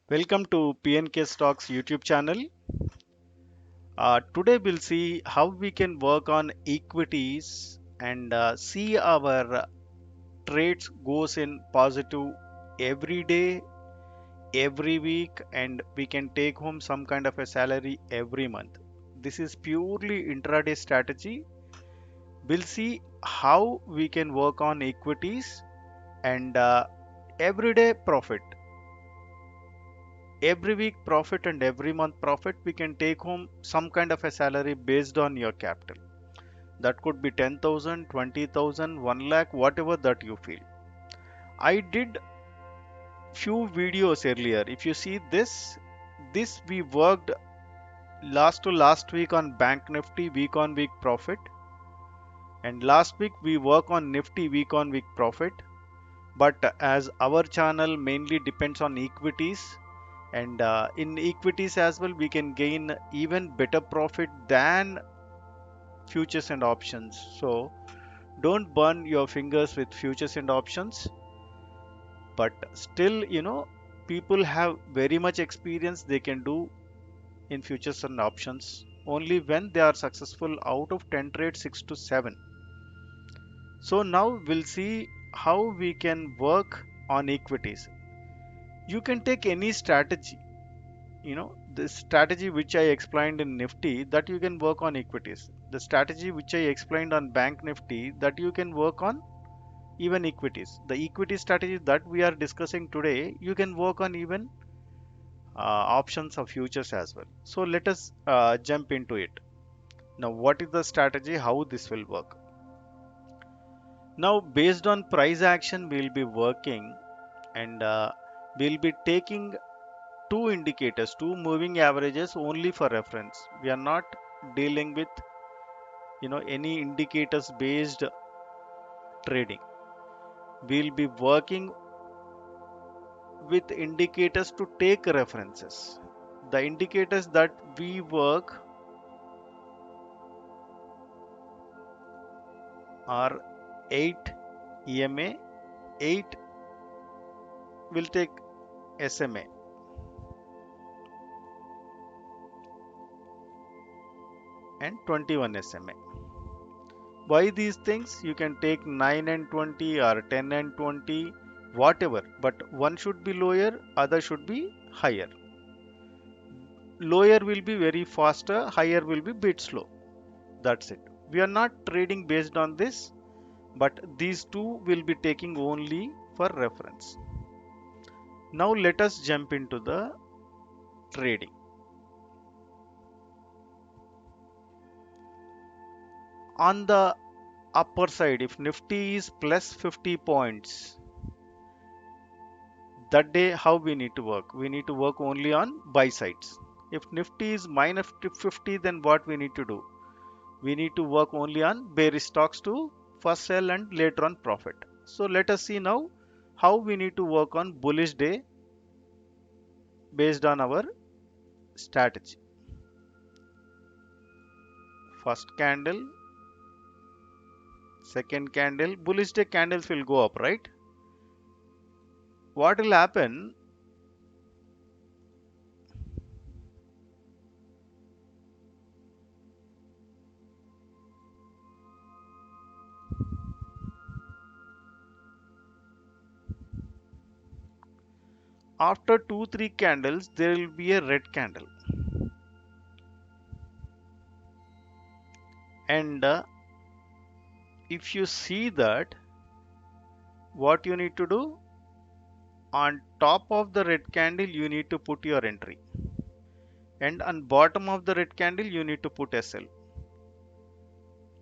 Welcome to PNK Stocks YouTube channel. Today we'll see how we can work on equities and see our trades goes in positive every day, every week, and we can take home some kind of a salary every month. This is purely intraday strategy. We'll see how we can work on equities and everyday profit. Every week profit and every month profit, we can take home some kind of a salary based on your capital. That could be 10,000, 20,000, 1 lakh, whatever that you feel. I did few videos earlier. If you see this we worked last to last week on bank nifty week on week profit, and last week we work on nifty week on week profit. But as our channel mainly depends on equities, and in equities as well, we can gain even better profit than futures and options. So don't burn your fingers with futures and options. But still, people have very much experience they can do in futures and options only when they are successful. Out of 10 trades, 6 to 7. So now we'll see how we can work on equities. You can take any strategy, the strategy which I explained in nifty, that you can work on equities. The strategy which I explained on bank nifty, that you can work on even equities. The equity strategy that we are discussing today, you can work on even options of futures as well. So let us jump into it. Now what is the strategy, how this will work? Now based on price action we'll be working, and we'll be taking two indicators, two moving averages only for reference. We are not dealing with any indicators based trading. We'll be working with indicators to take references. The indicators that we work are 8 EMA, 8 will take SMA, and 21 SMA. Why these things? You can take 9 and 20 or 10 and 20, whatever, but one should be lower, other should be higher. Lower will be very faster, higher will be bit slow. That's it. We are not trading based on this, but these two will be taking only for reference. Now let us jump into the trading. On the upper side, if nifty is plus 50 points, that day how we need to work? We need to work only on buy sides. If nifty is minus 50, then what we need to do? We need to work only on bearish stocks to first sell and later on profit. So let us see now how we need to work on bullish day based on our strategy. First candle, second candle, bullish day candles will go up, right? What will happen? After 2-3 candles, there will be a red candle. And if you see that, what you need to do? On top of the red candle, you need to put your entry. And on bottom of the red candle, you need to put SL.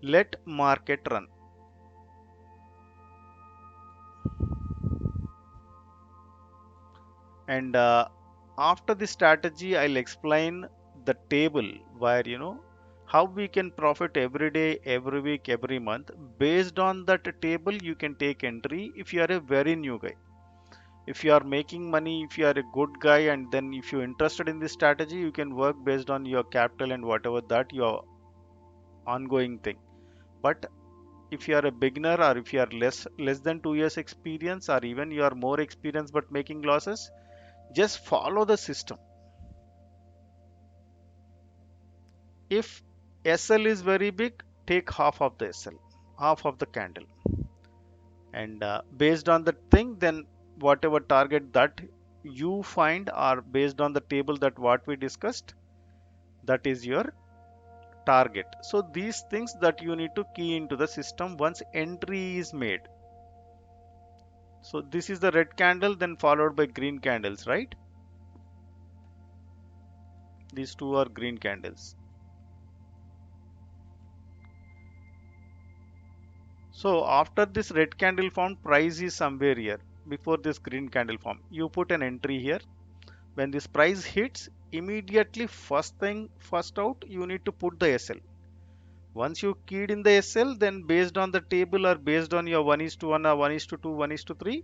Let market run. And after the strategy, I'll explain the table where how we can profit every day, every week, every month. Based on that table, you can take entry if you are a very new guy. If you are making money, if you are a good guy, and then if you're interested in this strategy, you can work based on your capital and whatever that your ongoing thing. But if you are a beginner, or if you are less than 2 years experience, or even you are more experienced but making losses, Just follow the system. If SL is very big, take half of the SL, half of the candle, and based on the thing, then whatever target that you find, or based on the table that what we discussed, that is your target. So these things that you need to key into the system once entry is made. So this is the red candle, then followed by green candles, right? These two are green candles. So after this red candle formed, price is somewhere here. Before this green candle form, you put an entry here. When this price hits, immediately first thing, first out, you need to put the SL. Once you keyed in the SL, then based on the table or based on your 1 is to 1 or 1 is to 2, 1 is to 3,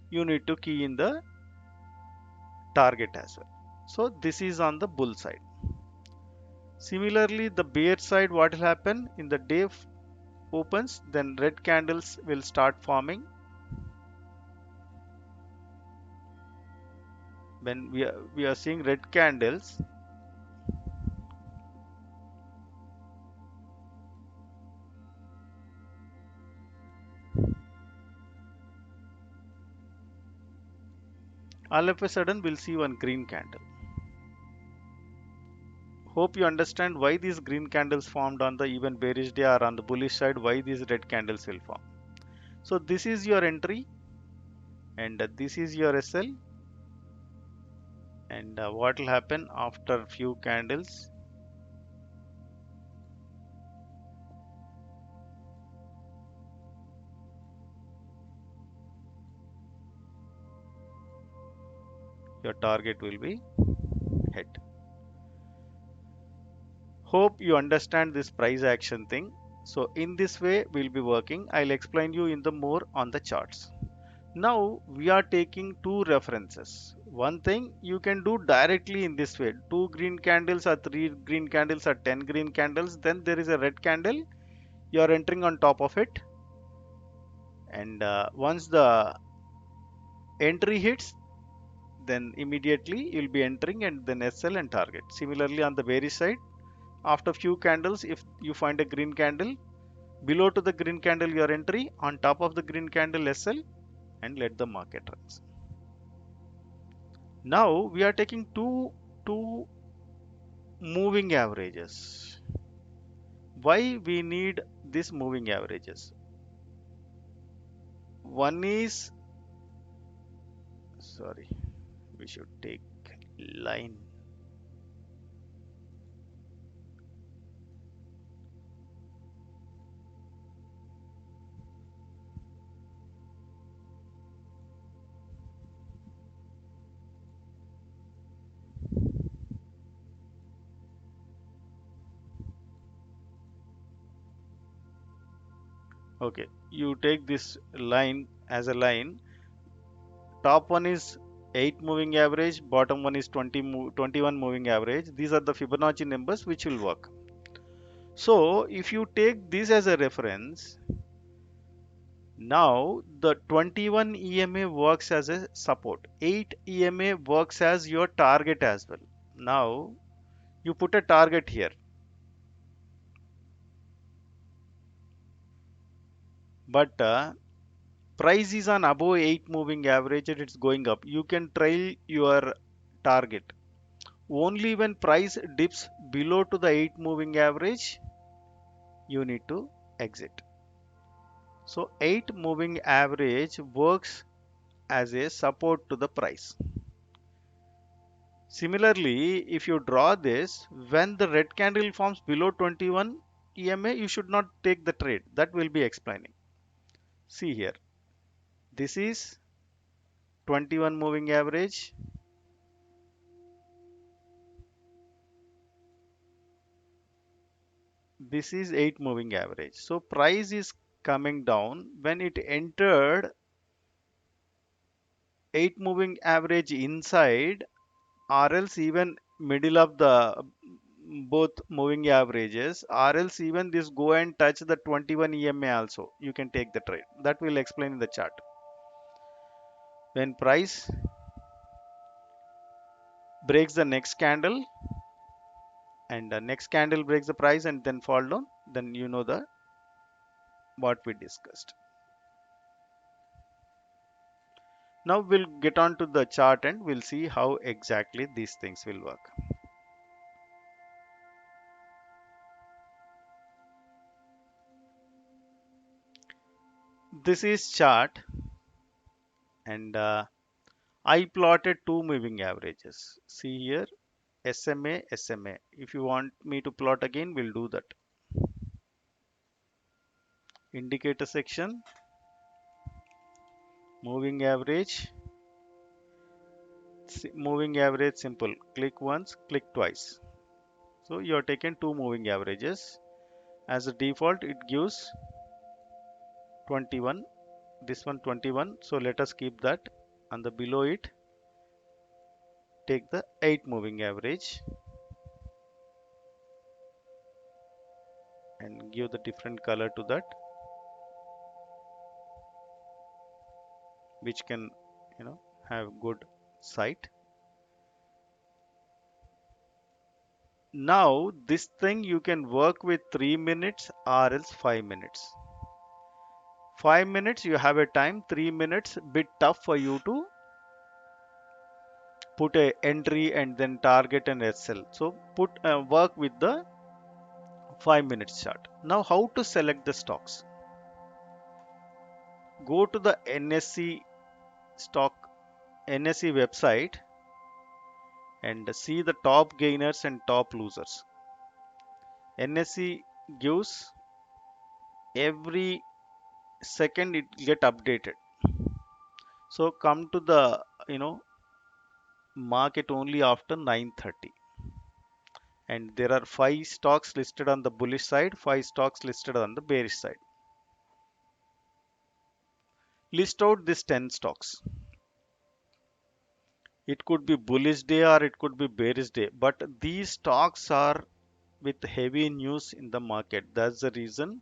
you need to key in the target as well. So this is on the bull side. Similarly, the bear side, what will happen in the day opens, then red candles will start forming. When we are seeing red candles, all of a sudden we'll see one green candle. Hope you understand why these green candles formed on the even bearish day, or on the bullish side, why these red candles will form. So this is your entry, and this is your SL, and what will happen after few candles, your target will be hit. Hope you understand this price action thing. So in this way we'll be working. I'll explain you in the more on the charts. Now we are taking two references. One thing you can do directly in this way. Two green candles or three green candles or 10 green candles. Then there is a red candle. You are entering on top of it. And once the entry hits, then immediately you'll be entering and then SL and target. Similarly on the bearish side, after few candles, if you find a green candle, below to the green candle your entry, on top of the green candle SL, and let the market runs. Now we are taking two moving averages. Why we need this moving averages? One is, sorry, we should take line. Okay, you take this line as a line. Top one is 8 moving average, bottom one is 21 moving average. These are the Fibonacci numbers which will work. So if you take this as a reference, now the 21 EMA works as a support, 8 EMA works as your target as well. Now you put a target here, but price is on above 8 moving average and it's going up. You can trail your target. Only when price dips below to the 8 moving average, you need to exit. So 8 moving average works as a support to the price. Similarly, if you draw this, when the red candle forms below 21 EMA, you should not take the trade. That will be explaining. See here, this is 21 moving average. This is 8 moving average. So price is coming down. When it entered 8 moving average inside, or else even middle of the both moving averages, or else even this go and touch the 21 EMA also, you can take the trade. That will explain in the chart. When price breaks the next candle, and the next candle breaks the price and then fall down, then you know the what we discussed. Now we'll get on to the chart and we'll see how exactly these things will work. This is chart, and I plotted two moving averages. See here, SMA, SMA. If you want me to plot again, we'll do that. Indicator section, moving average, moving average simple. Click once, click twice. So you are taking two moving averages. As a default, it gives 21. This one 21. So let us keep that. And the below it, take the 8 moving average and give the different color to that, which can, have good sight. Now this thing you can work with 3 minutes or else 5 minutes. 5 minutes you have a time, 3 minutes bit tough for you to put a entry and then target and SL. So put work with the 5 minutes chart. Now how to select the stocks? Go to the NSE website and see the top gainers and top losers. NSE gives every second it get updated. So come to the market only after 9:30, and there are 5 stocks listed on the bullish side, 5 stocks listed on the bearish side. List out these 10 stocks. It could be bullish day or it could be bearish day, but these stocks are with heavy news in the market. That's the reason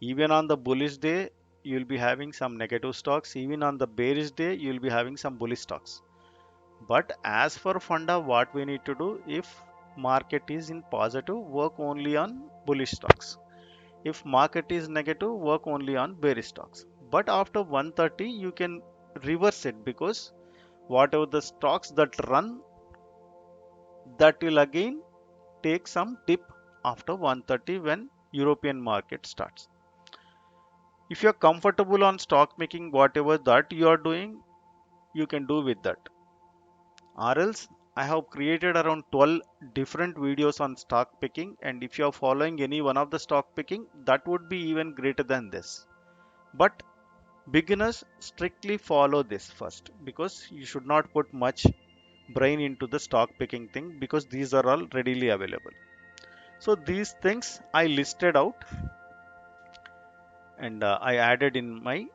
even on the bullish day you'll be having some negative stocks, even on the bearish day you'll be having some bullish stocks. But as for funda, what we need to do, if market is in positive, work only on bullish stocks. If market is negative, work only on bearish stocks. But after 1:30 you can reverse it, because whatever the stocks that run, that will again take some dip after 1:30 when European market starts. If you are comfortable on stock making, whatever that you are doing, you can do with that. Or else I have created around 12 different videos on stock picking, and if you are following any one of the stock picking, that would be even greater than this. But beginners strictly follow this first, because you should not put much brain into the stock picking thing, because these are all readily available. So these things I listed out, and I added in my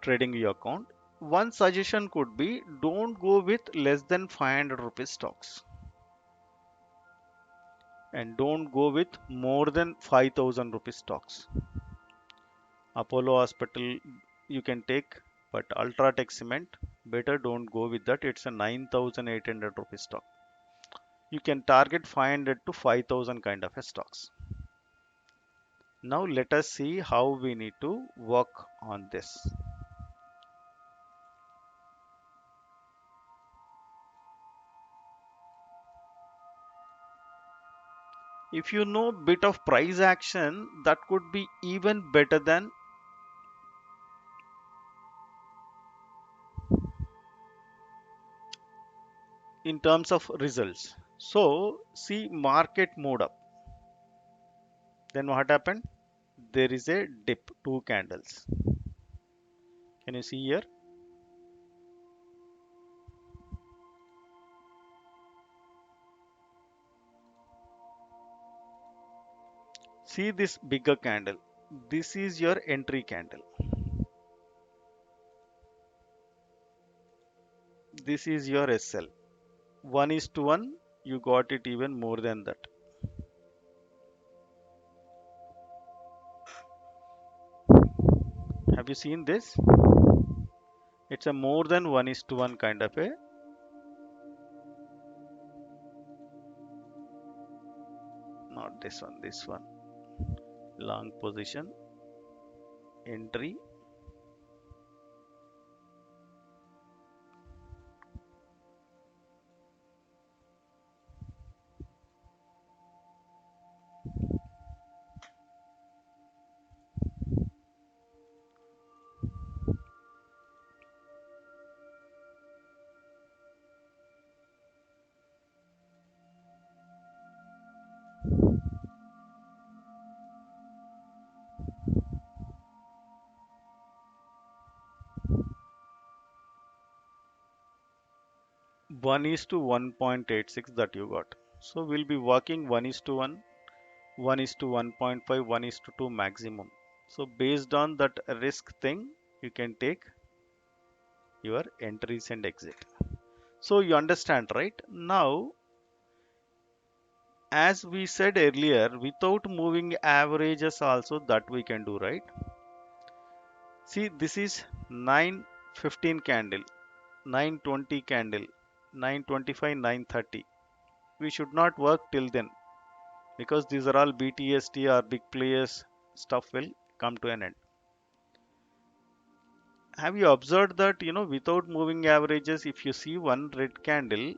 TradingView account. One suggestion could be, don't go with less than 500 rupees stocks, and don't go with more than 5000 rupees stocks. Apollo Hospital you can take, but Ultratech Cement, better don't go with that. It's a 9800 rupees stock. You can target 500 to 5000 kind of a stocks. Now let us see how we need to work on this. If you know bit of price action, that could be even better than in terms of results. So see, market moved up, then what happened? There is a dip, 2 candles. Can you see here? See this bigger candle. This is your entry candle. This is your SL. 1:1. You got it even more than that. Have you seen this? It's a more than 1:1 kind of a this one long position entry. One is to 1.86 that you got. So we'll be working 1 is to 1, 1 is to 1.5, 1 is to 2 maximum. So based on that risk thing, you can take your entries and exit. So you understand, right? Now, as we said earlier, without moving averages also that we can do, right? See, this is 9:15 candle, 9:20 candle, 9:25, 9:30. We should not work till then because these are all BTST or big players stuff will come to an end. Have you observed that, without moving averages, if you see one red candle,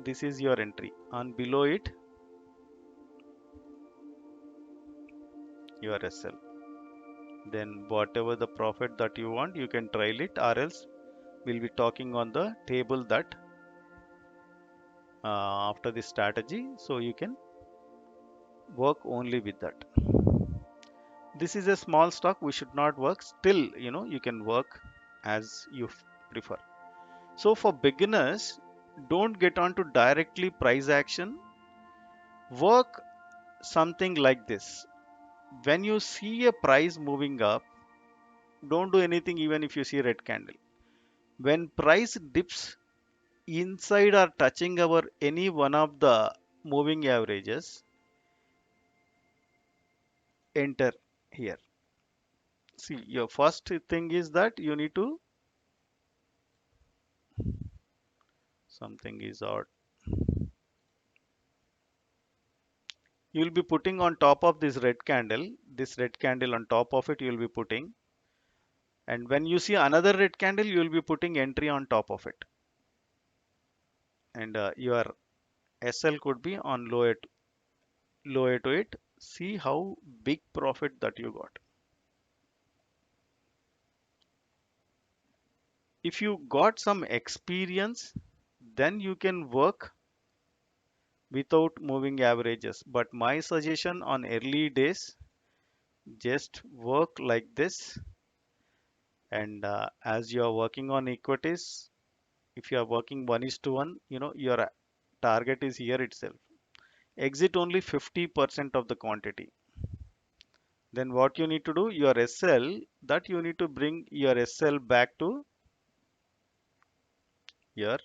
this is your entry. On below it, your SL. Then whatever the profit that you want, you can trail it, or else we'll be talking on the table that after this strategy, so you can work only with that. This is a small stock, we should not work. Still, you can work as you prefer. So for beginners, don't get on to directly price action. Work something like this. When you see a price moving up, don't do anything even if you see a red candle. When price dips inside or touching our any one of the moving averages, enter here. See, your first thing is that you need to, something is odd. You will be putting on top of this red candle on top of it you will be putting, and when you see another red candle you will be putting entry on top of it, and your SL could be on lower to it. See how big profit that you got. If you got some experience, then you can work without moving averages. But my suggestion on early days, just work like this. And as you are working on equities, if you are working 1 is to 1, your target is here itself. Exit only 50% of the quantity. Then what you need to do, your SL, that you need to bring your SL back to your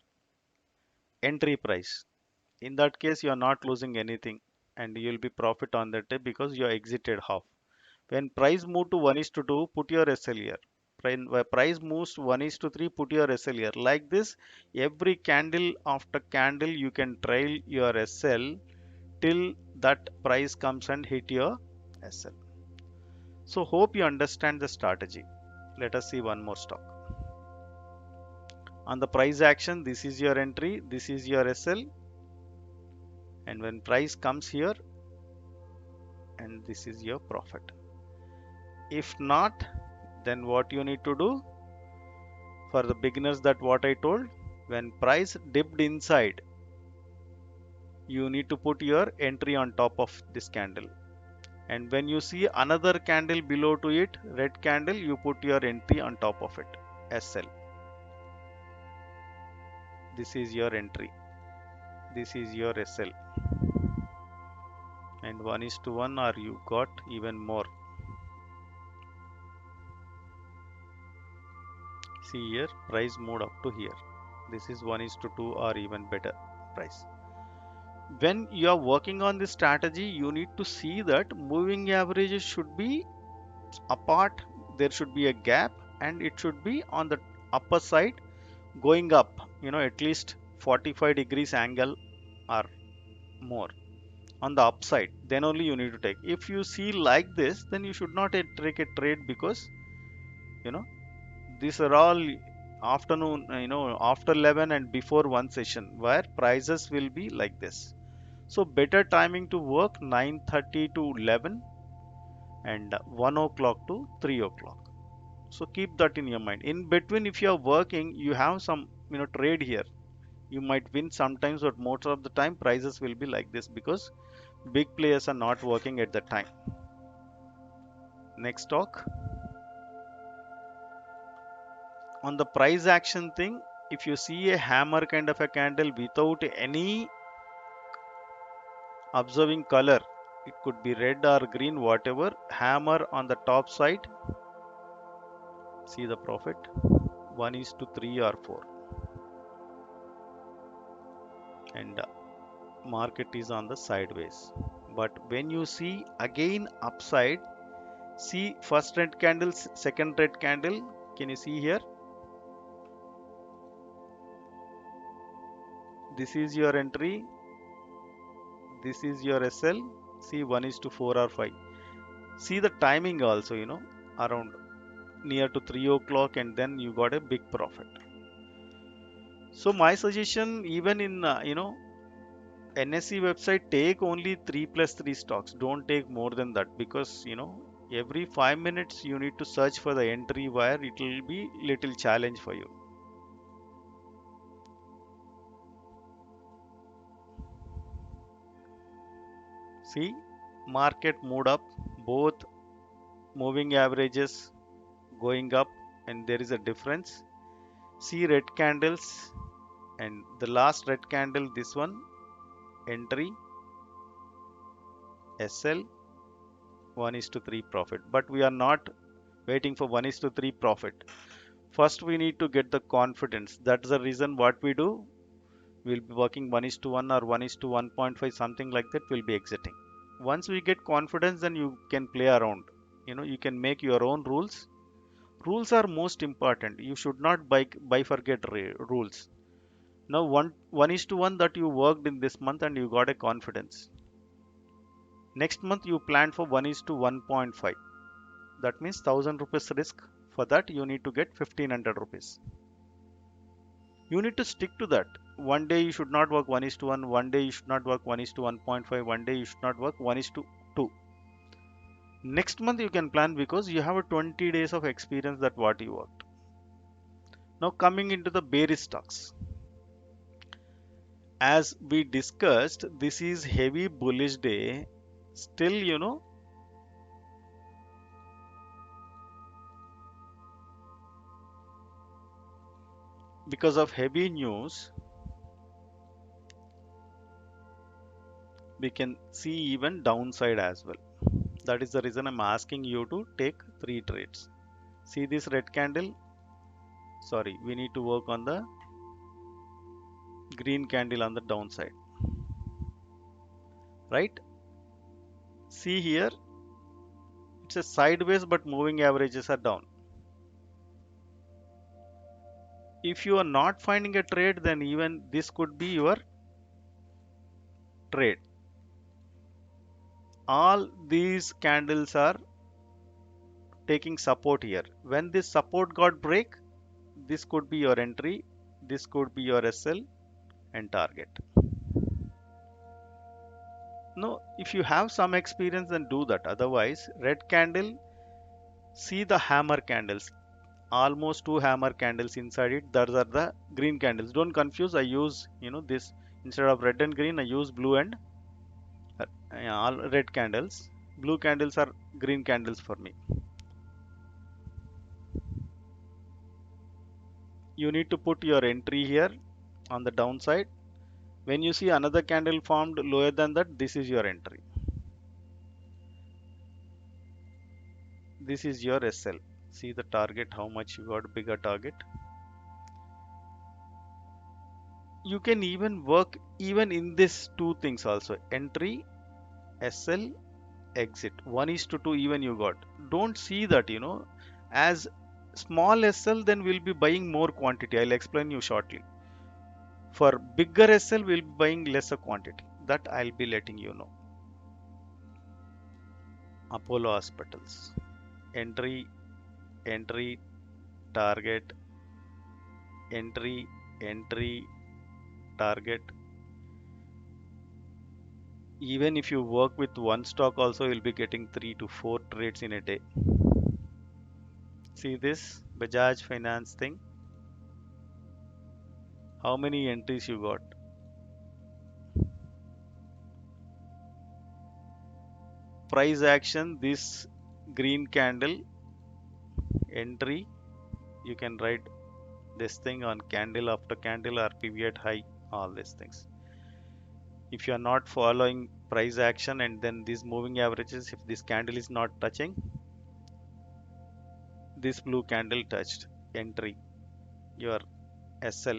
entry price. In that case, you are not losing anything and you will be profit on that day because you are exited half. When price move to 1 is to 2, put your SL here. When price moves to 1 is to 3, put your SL here. Like this, every candle after candle, you can trail your SL till that price comes and hit your SL. So hope you understand the strategy. Let us see one more stock. On the price action, this is your entry, this is your SL, and when price comes here, and this is your profit. If not, then what you need to do for the beginners, that what I told, when price dipped inside, you need to put your entry on top of this candle, and when you see another candle below to it, red candle, you put your entry on top of it, SL. This is your entry, this is your SL, and 1 is to 1 or you got even more. See here, price moved up to here. This is 1 is to 2 or even better price. When you are working on this strategy, you need to see that moving averages should be apart. There should be a gap and it should be on the upper side going up, at least 45 degrees angle or more. on the upside, then only you need to take. If you see like this, then you should not take a trade, because you know these are all afternoon, after 11 and before one session where prices will be like this. So better timing to work 9:30 to 11 and 1 o'clock to 3 o'clock. So keep that in your mind. In between, if you are working, you have some trade here. You might win sometimes, but most of the time prices will be like this because big players are not working at the time. Next talk on the price action thing. If you see a hammer kind of a candle without any observing color, it could be red or green, whatever, hammer on the top side, see the profit 1:3 or 4, and market is on the sideways. But when you see again upside, see first red candle, second red candle, can you see here? This is your entry, this is your SL. See 1:4 or 5. See the timing also, around near to 3 o'clock, and then you got a big profit. So my suggestion, even in NSE website, take only 3+3 stocks. Don't take more than that, because every 5 minutes you need to search for the entry where it will be little challenge for you. See, market moved up, both moving averages going up, and there is a difference. See red candles, and the last red candle, this one, entry, SL, 1:3 profit. But we are not waiting for 1:3 profit. First we need to get the confidence. That's the reason what we do. We'll be working 1:1 or 1:1.5, something like that. We'll be exiting. Once we get confidence, then you can play around. You can make your own rules. Rules are most important. You should not bifurcate rules. Now 1:1 that you worked in this month and you got a confidence. Next month you plan for 1:1.5. That means 1000 rupees risk. For that you need to get 1500 rupees. You need to stick to that. One day you should not work 1:1, one day you should not work 1:1.5, one day you should not work 1:2. Next month you can plan, because you have a 20 days of experience that what you worked. Now coming into the bearish stocks. As we discussed, this is heavy bullish day. Still, because of heavy news, we can see even downside as well. That is the reason I'm asking you to take 3 trades. See this red candle? Sorry, we need to work on the green candle on the downside. Right? See here, it's a sideways, but moving averages are down. If you are not finding a trade, then even this could be your trade. All these candles are taking support here. When this support got break, this could be your entry, this could be your SL and target. No, if you have some experience, then do that. Otherwise, red candle, see the hammer candles, almost 2 hammer candles inside it. Those are the green candles. Don't confuse. I use this instead of red and green. I use blue and all red candles. Blue candles are green candles for me. You need to put your entry here on the downside. When you see another candle formed lower than that, this is your entry. This is your SL. See the target, how much you got, bigger target. You can even work even in this 2 things also, entry, SL, exit. 1:2 even you got. Don't see that as small SL, then we'll be buying more quantity. I'll explain you shortly. For bigger SL, we'll be buying lesser quantity. That I'll be letting you know. Apollo Hospitals. Entry, entry, target, entry, entry, target. Even if you work with one stock also, you'll be getting 3 to 4 trades in a day. See this Bajaj Finance thing? How many entries you got? Price action, this green candle, entry, you can write this thing on candle after candle or pivot high, all these things. If you are not following price action and then these moving averages, if this candle is not touching, this blue candle touched, entry, your SL,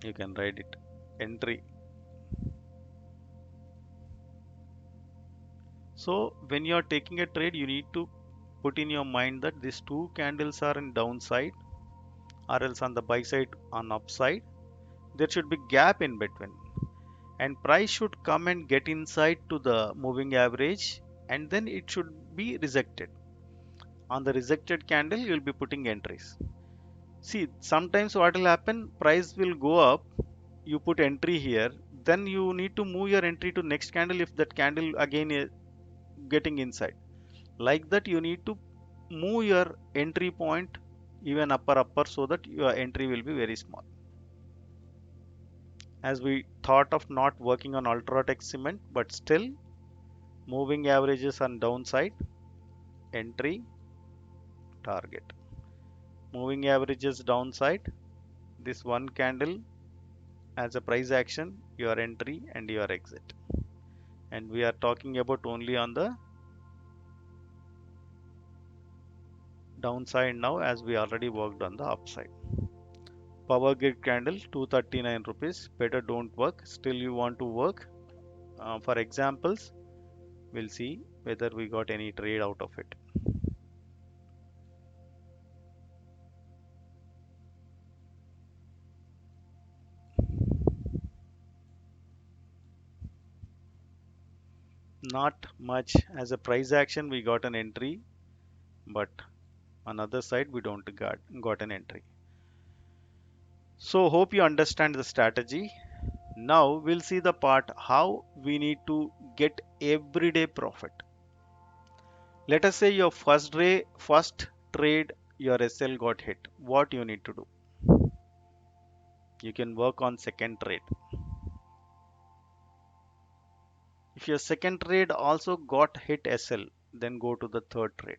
you can write it, entry. So when you are taking a trade, you need to put in your mind that these two candles are in downside or else on the buy side on upside. There should be gap in between, and price should come and get inside to the moving average, and then it should be rejected. On the rejected candle, you will be putting entries. See, sometimes what will happen, price will go up, you put entry here, then you need to move your entry to next candle if that candle again is getting inside. Like that, you need to move your entry point even upper so that your entry will be very small. As we thought of not working on Ultratech cement, but still moving averages on downside, entry, target. Moving averages downside, this one candle as a price action, your entry and your exit. And we are talking about only on the downside now, as we already worked on the upside. Power grid candle 239 rupees, better don't work, still you want to work. For examples, we'll see whether we got any trade out of it. Not much. As a price action, we got an entry, but on other side we don't got an entry. So hope you understand the strategy. Now we'll see the part how we need to get everyday profit. Let us say your first trade, your SL got hit. What you need to do? You can work on second trade. If your second trade also got hit SL, then go to the third trade.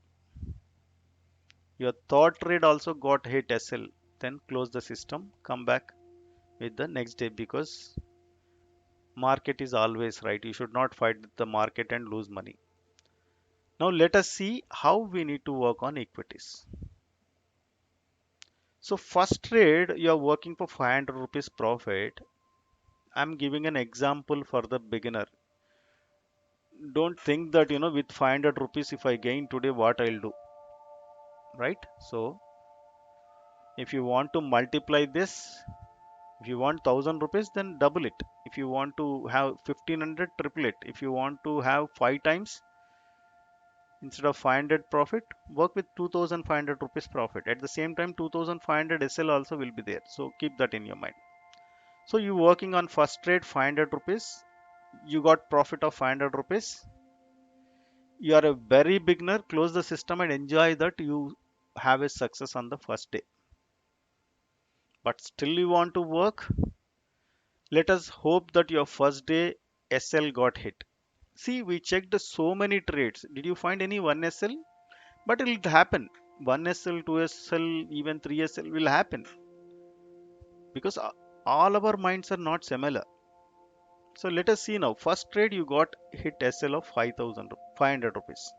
Your third trade also got hit SL, then close the system, come back with the next day, because market is always right. You should not fight with the market and lose money. Now let us see how we need to work on equities. So first trade, you are working for 500 rupees profit. I'm giving an example for the beginner. Don't think that, with 500 rupees, if I gain today, what I'll do, right? So if you want to multiply this, if you want 1000 rupees, then double it. If you want to have 1500, triple it. If you want to have 5 times, instead of 500 profit, work with 2500 rupees profit. At the same time, 2500 SL also will be there. So keep that in your mind. So you working on first trade 500 rupees. You got profit of 500 rupees. You are a very beginner. Close the system and enjoy that you have a success on the first day. But still you want to work. Let us hope that your first day SL got hit. See, we checked so many trades. Did you find any 1 SL? But it will happen. 1 SL, 2 SL, even 3 SL will happen. Because all our minds are not similar. So let us see now. First trade you got hit SL of 500 rupees.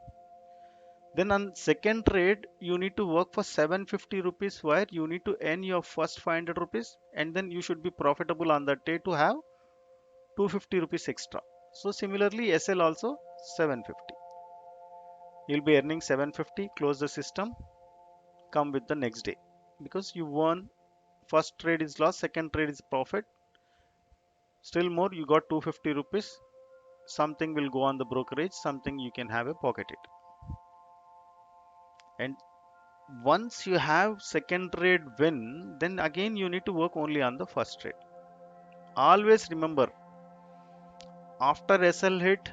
Then on second trade, you need to work for 750 rupees, where you need to earn your first 500 rupees, and then you should be profitable on that day to have 250 rupees extra. So similarly, SL also 750. You'll be earning 750, close the system, come with the next day. Because you won, first trade is loss, second trade is profit. Still more, you got 250 rupees. something will go on the brokerage, something you can have a pocket it. And once you have second trade win, then again you need to work only on the first trade. Always remember, after SL hit,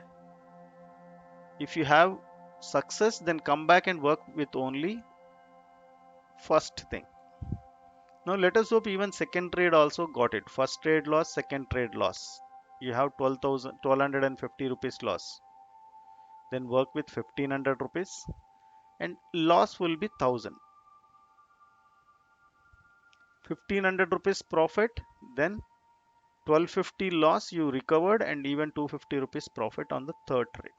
if you have success, then come back and work with only first thing. Now let us hope even second trade also got it. First trade loss, second trade loss. You have 1250 rupees loss. Then work with 1500 rupees and loss will be 1000. 1500 rupees profit, then 1250 loss you recovered, and even 250 rupees profit on the third trade.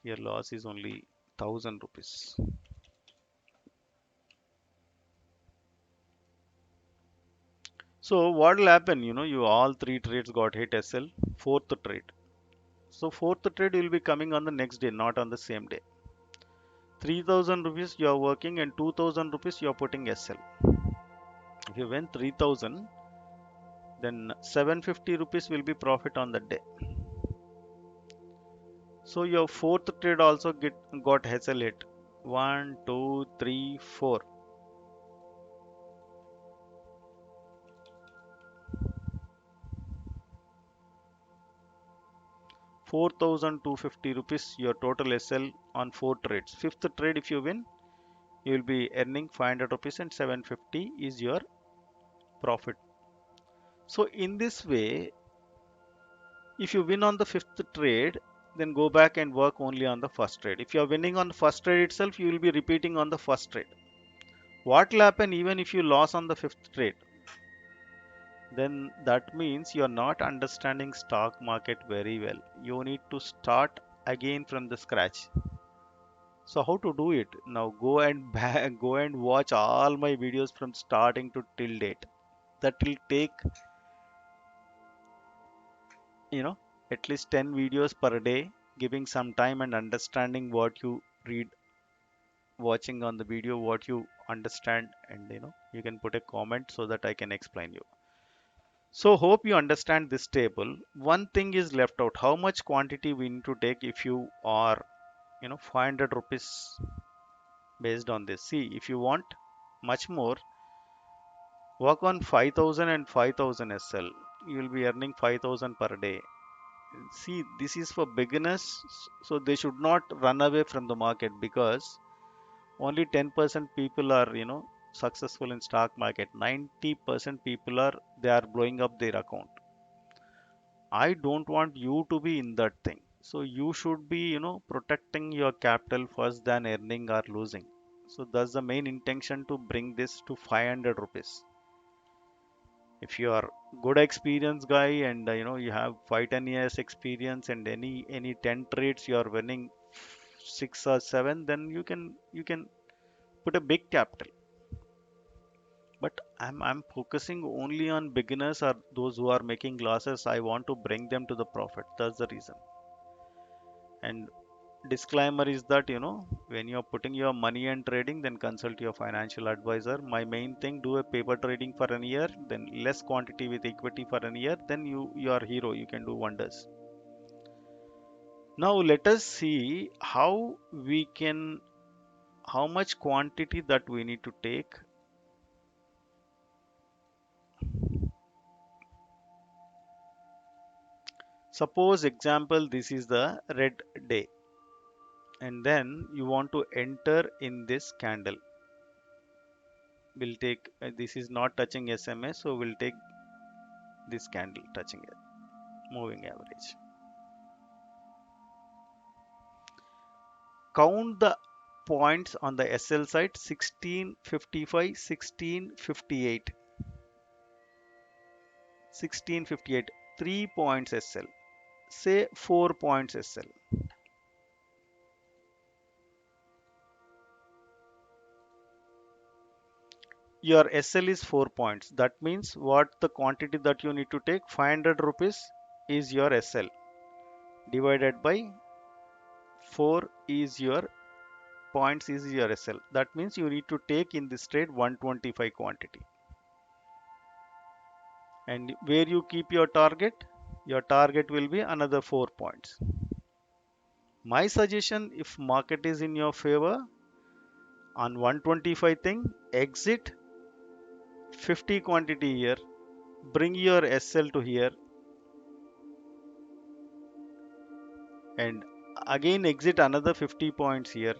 Here loss is only 1000 rupees. So what will happen? You all three trades got hit SL. Fourth trade. So fourth trade will be coming on the next day, not on the same day. 3000 rupees you are working and 2000 rupees you are putting SL. If you win 3000, then 750 rupees will be profit on that day. So your fourth trade also got SL hit. 1, 2, 3, 4. 4250 rupees your total SL on 4 trades. Fifth trade if you win, you will be earning 500 rupees and 750 is your profit. So in this way, if you win on the fifth trade, then go back and work only on the first trade. If you are winning on the first trade itself, you will be repeating on the first trade. What will happen even if you lose on the fifth trade? Then that means you are not understanding stock market very well. You need to start again from the scratch. So how to do it? Now go and go and watch all my videos from starting to till date. That will take, you know, at least 10 videos per day, giving some time and understanding what you read, watching on the video, what you understand, and you can put a comment so that I can explain you. So hope you understand this table. One thing is left out. How much quantity we need to take if you are, 500 rupees based on this. See, if you want much more, work on 5000 and 5000 SL. You will be earning 5000 per day. See, this is for beginners, so they should not run away from the market because only 10% people are, successful in stock market. 90% people they are blowing up their account. I don't want you to be in that thing. So you should be, protecting your capital first than earning or losing. So that's the main intention to bring this to 500 rupees. If you are good experience guy and you have 5-10 years experience and any 10 trades you are winning 6 or 7, then you can put a big capital. But I'm focusing only on beginners or those who are making losses. I want to bring them to the profit. That's the reason. And disclaimer is that when you're putting your money and trading, then consult your financial advisor. My main thing, do a paper trading for an year, then less quantity with equity for an year, then you are hero, you can do wonders. Now let us see how much quantity that we need to take. Suppose example, this is the red day and then you want to enter in this candle. We'll take this is not touching SMA, so we'll take this candle touching it, moving average. Count the points on the SL side: 1655, 1658, 1658. 3 points SL, say 4 points SL. Your SL is 4 points. That means what the quantity that you need to take, 500 rupees is your SL, divided by 4 is your points is your SL. That means you need to take in this trade 125 quantity. And where you keep your target will be another 4 points. My suggestion, if market is in your favor on 125 thing, exit 50 quantity here, bring your SL to here, and again exit another 50 points here,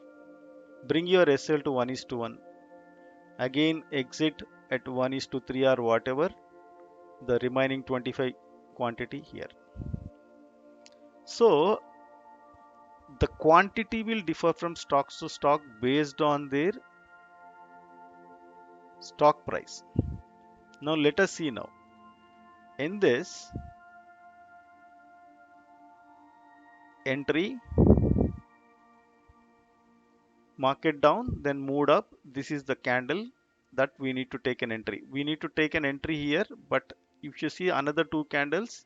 bring your SL to 1 is to 1, again exit at 1 is to 3 or whatever the remaining 25 quantity here. So the quantity will differ from stocks to stock based on their stock price. Now let us see now. In this entry, market down, then moved up. This is the candle that we need to take an entry. We need to take an entry here, but if you see another two candles,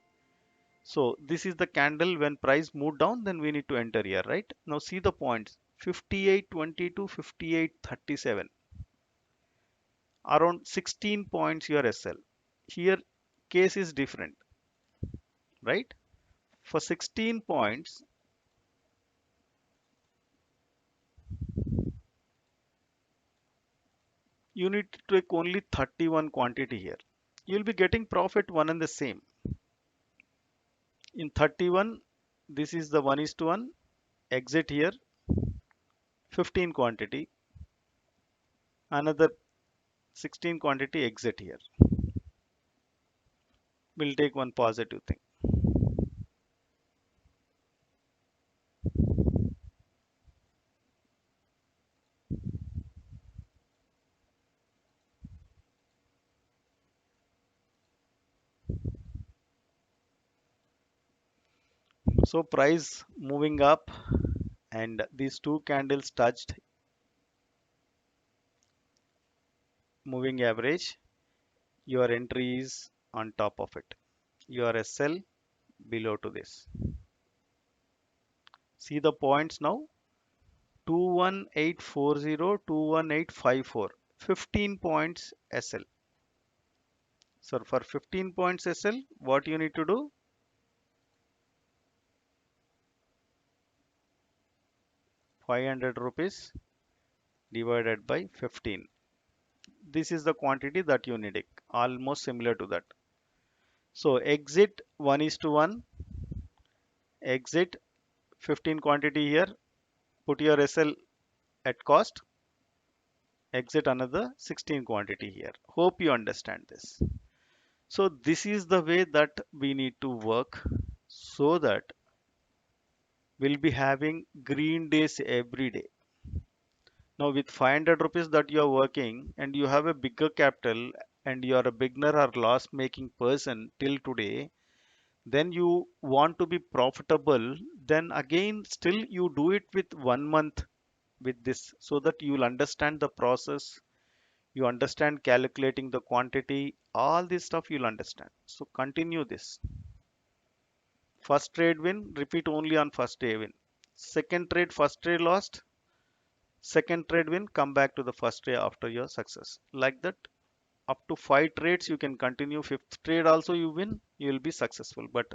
so this is the candle when price moved down, then we need to enter here, right? Now see the points 58.20 to 58.37, around 16 points your SL. Here case is different, right? For 16 points, you need to take only 31 quantity here. You'll be getting profit one and the same. In 31, this is the 1 is to 1, exit here, 15 quantity, another 16 quantity, exit here. We'll take one positive thing. So price moving up and these two candles touched moving average, your entry is on top of it. Your SL below to this. See the points now, 21840, 21854, 15 points SL. So for 15 points SL, what you need to do? 500 rupees divided by 15. This is the quantity that you need, almost similar to that. So exit 1 is to 1, exit 15 quantity here, put your SL at cost, exit another 16 quantity here. Hope you understand this. So this is the way that we need to work so that we'll be having green days every day. Now with 500 rupees that you are working and you have a bigger capital and you are a beginner or loss making person till today, then you want to be profitable, then again still you do it with 1 month with this so that you'll understand the process, you understand calculating the quantity, all this stuff you'll understand. So continue this. First trade win, repeat only on first day win. Second trade, first trade lost. Second trade win, come back to the first day after your success. Like that, up to 5 trades you can continue. Fifth trade also you win, you will be successful. But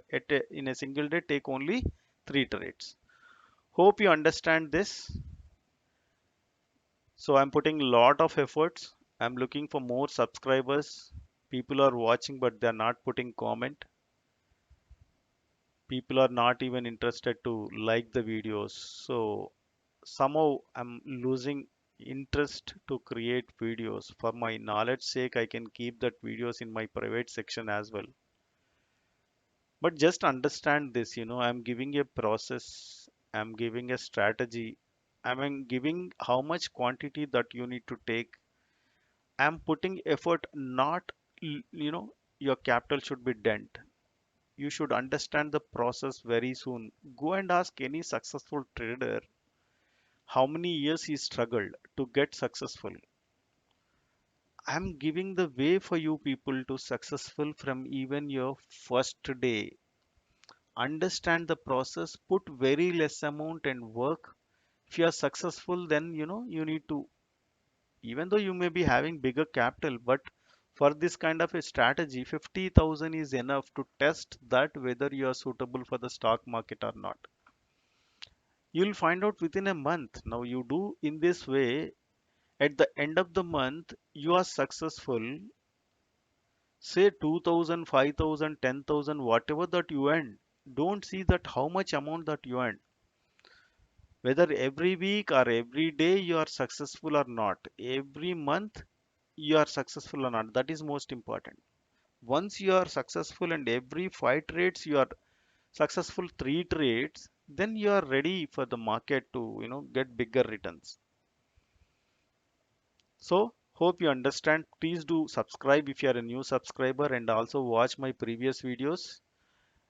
in a single day, take only 3 trades. Hope you understand this. So I'm putting a lot of efforts. I'm looking for more subscribers. People are watching, but they're not putting comment. People are not even interested to like the videos. So somehow I'm losing interest to create videos. For my knowledge sake, I can keep that videos in my private section as well. But just understand this, I'm giving a process, I'm giving a strategy, I'm giving how much quantity that you need to take. I'm putting effort, not, your capital should be dent. You should understand the process very soon. Go and ask any successful trader how many years he struggled to get successful. I'm giving the way for you people to successful from even your first day. Understand the process, put very less amount and work. If you are successful, then you need to, even though you may be having bigger capital, but For this kind of a strategy, 50,000 is enough to test that whether you are suitable for the stock market or not. You'll find out within a month. Now you do in this way, at the end of the month, you are successful. Say 2,000, 5,000, 10,000, whatever that you earn. Don't see that how much amount that you earn. Whether every week or every day you are successful or not. Every month you are successful or not. That is most important. Once you are successful and every 5 trades you are successful 3 trades, then you are ready for the market to get bigger returns. So hope you understand. Please do subscribe if you are a new subscriber, and also watch my previous videos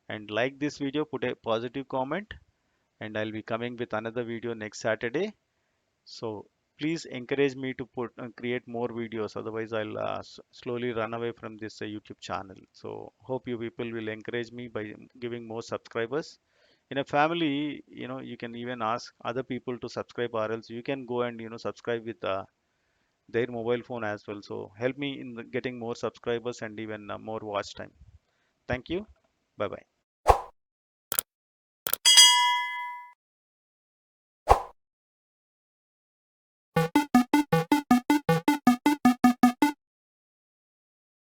and like this video, put a positive comment, and I'll be coming with another video next Saturday. So please encourage me to create more videos. Otherwise, I'll slowly run away from this YouTube channel. So hope you people will encourage me by giving more subscribers. In a family, you can even ask other people to subscribe, or else you can go and subscribe with their mobile phone as well. So help me in getting more subscribers and even more watch time. Thank you. Bye bye.